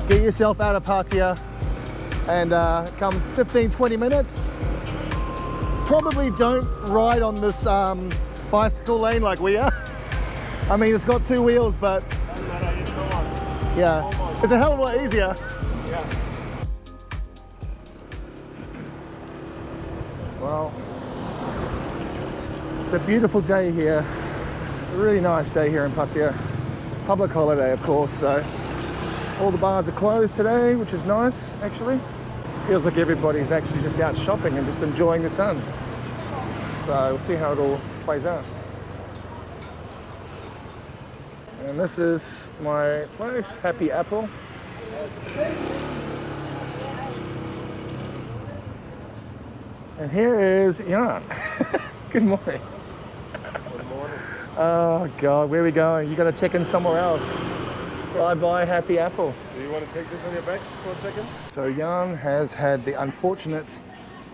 get yourself out of Pattaya and come 15-20 minutes. Probably don't ride on this bicycle lane like we are. I mean, it's got 2 wheels, but yeah, it's a hell of a lot easier. Yeah. Well, it's a beautiful day here. A really nice day here in Pattaya. Public holiday, of course, so all the bars are closed today, which is nice, actually. Feels like everybody's actually just out shopping and just enjoying the sun. So we'll see how it all plays out. And this is my place, Happy Apple. And here is Jan. Good morning. Good morning. Oh God, where are we going? You got to check in somewhere else. Bye-bye, Happy Apple. Do you want to take this on your back for a second? So Jan has had the unfortunate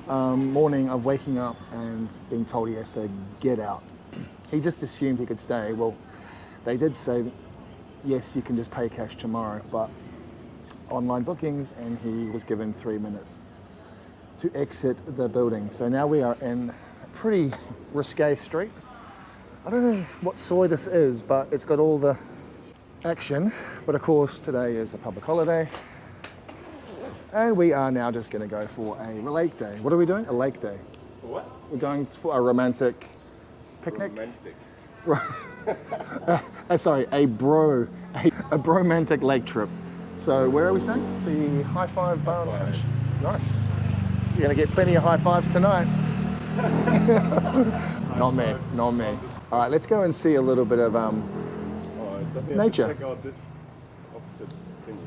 morning of waking up and being told he has to get out. He just assumed he could stay. Well, they did say, yes, you can just pay cash tomorrow, but online bookings, and he was given 3 minutes to exit the building. So now we are in a pretty risque street. I don't know what soy this is, but it's got all the action. But of course, today is a public holiday. And we are now just gonna go for a lake day. What are we doing? A lake day. What? We're going for a romantic picnic. Romantic. Sorry, a bromantic lake trip. So where are we staying? The High Five Bar Lounge. Nice. You're gonna get plenty of high fives tonight. Not me, not me. All right, let's go and see a little bit of nature. Check out this opposite thing.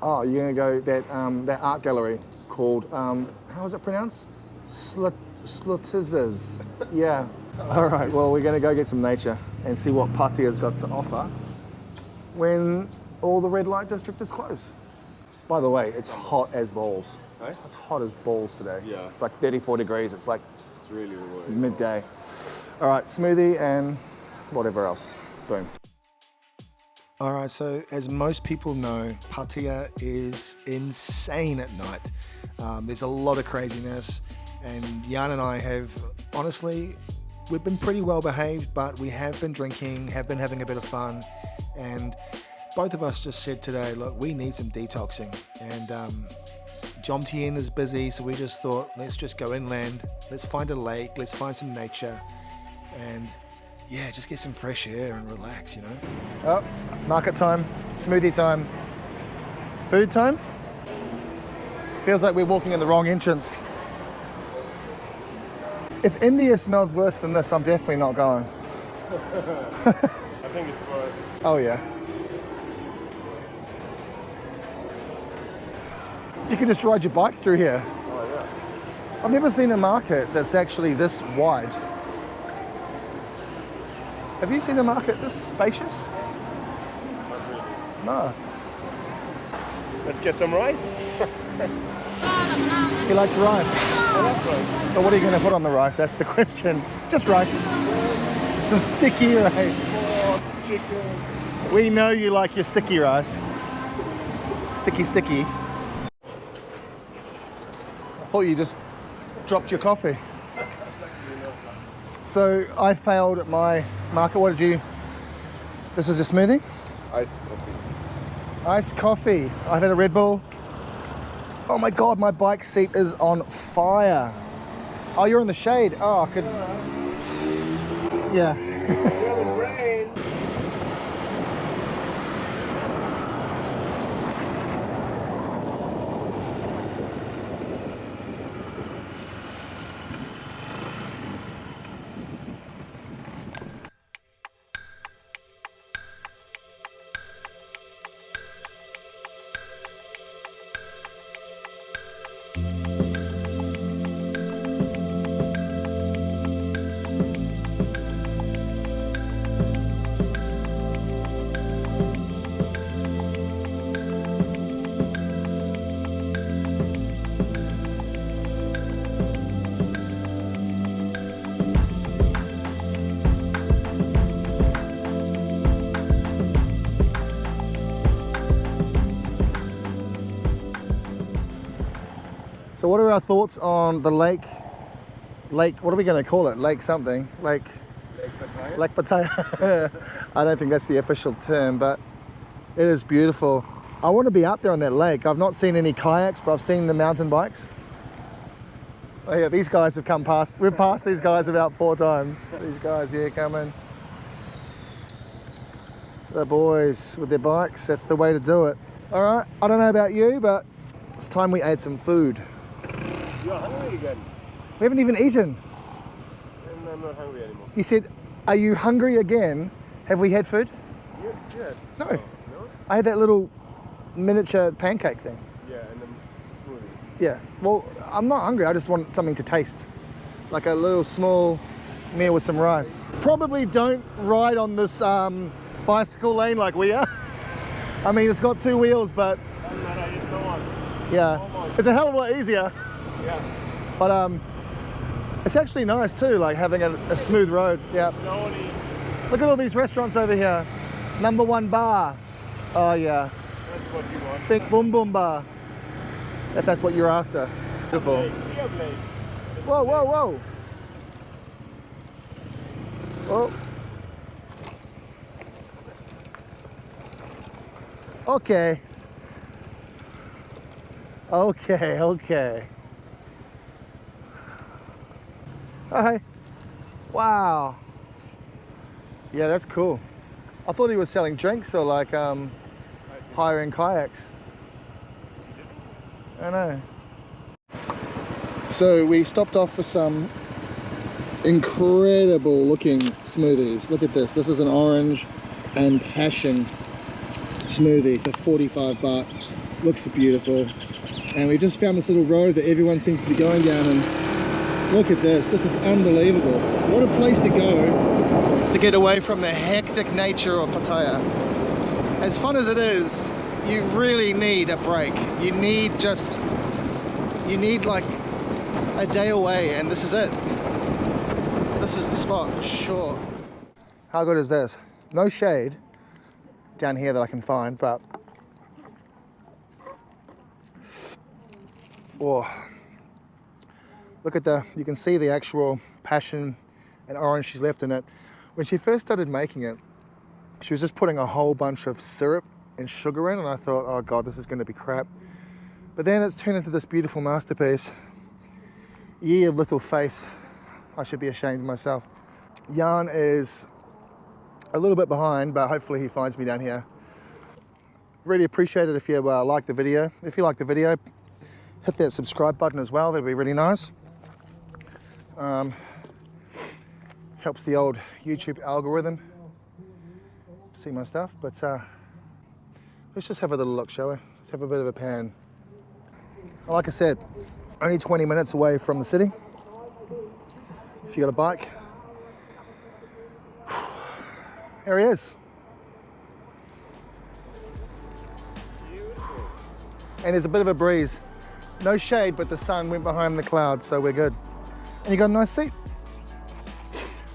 Oh, you're gonna go that art gallery called how is it pronounced? Slutizes. Yeah. All right. Well, we're gonna go get some nature and see what Pattaya's got to offer when all the red light district is closed. By the way, it's hot as balls. Hey? It's hot as balls today. Yeah. It's like 34 degrees. It's like It's really midday. All right, smoothie and whatever else. Boom. All right, so as most people know, Pattaya is insane at night. There's a lot of craziness, and Jan and I have, honestly, we've been pretty well behaved, but we have been drinking, have been having a bit of fun, and both of us just said today, look, we need some detoxing, and Jomtien is busy, so we just thought, let's just go inland, let's find a lake, let's find some nature, and yeah, just get some fresh air and relax, you know. Oh, market time, smoothie time, food time. Feels like we're walking in the wrong entrance. If India smells worse than this, I'm definitely not going. I think it's worth. Oh yeah. You can just ride your bike through here. Oh yeah. I've never seen a market that's actually this wide. Have you seen a market this spacious? Not really. No. Let's get some rice. He likes rice. I love rice. But what are you going to put on the rice? That's the question. Just rice. Some sticky rice. Oh, chicken. We know you like your sticky rice. Sticky, sticky. I thought you just dropped your coffee. So I failed at my market. What did you? This is a smoothie? Iced coffee. Iced coffee. I've had a Red Bull. Oh my God, my bike seat is on fire. Oh, you're in the shade. Oh, I could. Yeah. So what are our thoughts on the lake, what are we going to call it? Lake something? Lake Pattaya? Lake Pattaya. I don't think that's the official term, but it is beautiful. I want to be out there on that lake. I've not seen any kayaks, but I've seen the mountain bikes. Oh yeah, these guys have come past. We've passed these guys about 4 times. These guys here coming. The boys with their bikes, that's the way to do it. All right, I don't know about you, but it's time we ate some food. You're hungry again. We haven't even eaten. And I'm not hungry anymore. You said, are you hungry again? Have we had food? Yeah. No. No? I had that little miniature pancake thing. Yeah, and then smoothie. Yeah, well, I'm not hungry. I just want something to taste. Like a little small meal with some rice. Probably don't ride on this bicycle lane like we are. I mean, it's got 2 wheels, but Doesn't matter, just go on. yeah, Almost. it's a hell of a lot easier. Yeah. But it's actually nice too, like having a smooth road. Yeah. Slowly. Look at all these restaurants over here. Number 1 bar. Oh yeah. That's what you want. Big Boom Boom Bar. If that's what you're after. Beautiful. Blade. See a blade. Whoa, whoa, whoa. Oh. Okay. Okay. Hi. Wow. Yeah, that's cool. I thought he was selling drinks or like hiring kayaks. I know. So we stopped off for some incredible looking smoothies. Look at this. This is an orange and passion smoothie for 45 baht. Looks beautiful. And we just found this little road that everyone seems to be going down, and look at this. This is unbelievable. What a place to go to get away from the hectic nature of Pattaya. As fun as it is, you really need a break. You need like a day away, and this is it. This is the spot for sure. How good is this? No shade down here that I can find, but oh, look at you can see the actual passion and orange she's left in it. When she first started making it, she was just putting a whole bunch of syrup and sugar in, and I thought, oh God, this is going to be crap. But then it's turned into this beautiful masterpiece. Ye of little faith. I should be ashamed of myself. Jan is a little bit behind, but hopefully he finds me down here. Really appreciate it if you like the video. If you like the video, hit that subscribe button as well. That'd be really nice. Helps the old YouTube algorithm see my stuff. But let's just have a little look, shall we? Let's have a bit of a pan. Like I said, only 20 minutes away from the city. If you got a bike, here he is. And there's a bit of a breeze. No shade, but the sun went behind the clouds, so we're good. And you got a nice seat.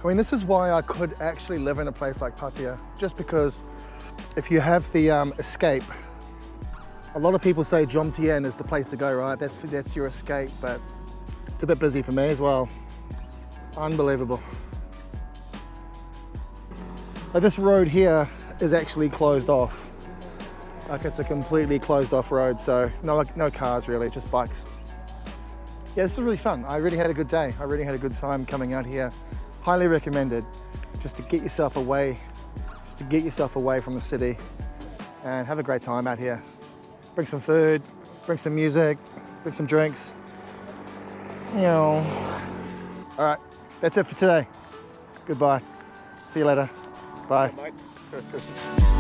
I mean, this is why I could actually live in a place like Pattaya, just because if you have the escape, a lot of people say jomtien is the place to go, right? That's your escape, but it's a bit busy for me as well. Unbelievable. But this road here is actually closed off. Like, it's a completely closed off road, so no cars really, just bikes. Yeah, this was really fun. I really had a good day. I really had a good time coming out here. Highly recommended, just to get yourself away from the city and have a great time out here. Bring some food, bring some music, bring some drinks. You know. All right, that's it for today. Goodbye. See you later. Bye. Mate.